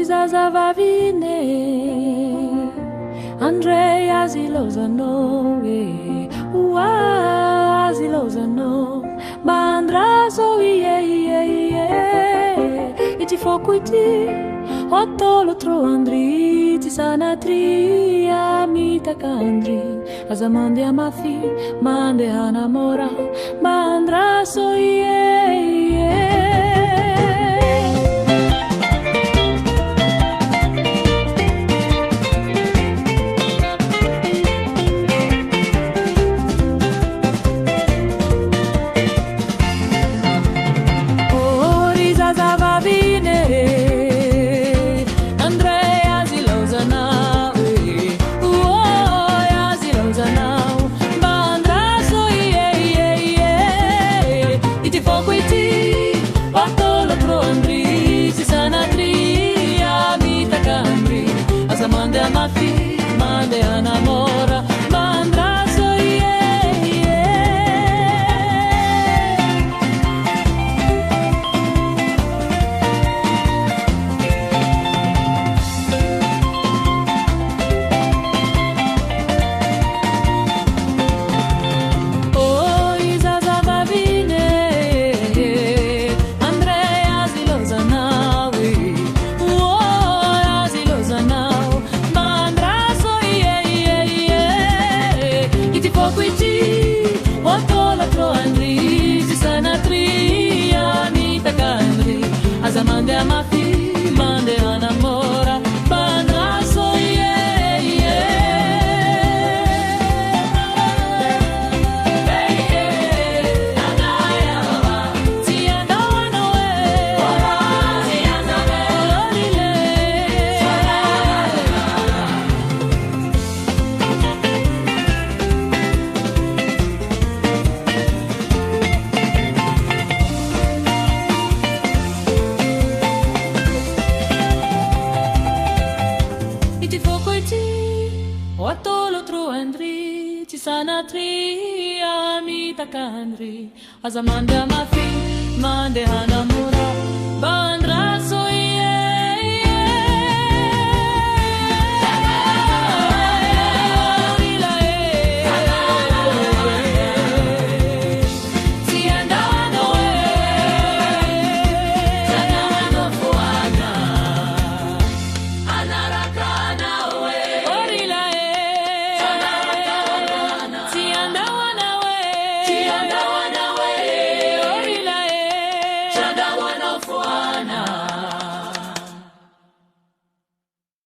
zazavavine Andrei azilozano azilozano Bandraso iti foco iti Otolo tro andri ti sanatri amita kandri Azamande amafi mande anamora Bandraso Mande amafi, mande anamora, mandraso Oi zazavavine, Andrea zilozanawi, zilozanawi. Mande amafi, mande anamora, bandraso Otolo tro andri, ci sanatri, amita kandri, azamande amafi, mande anamura, ban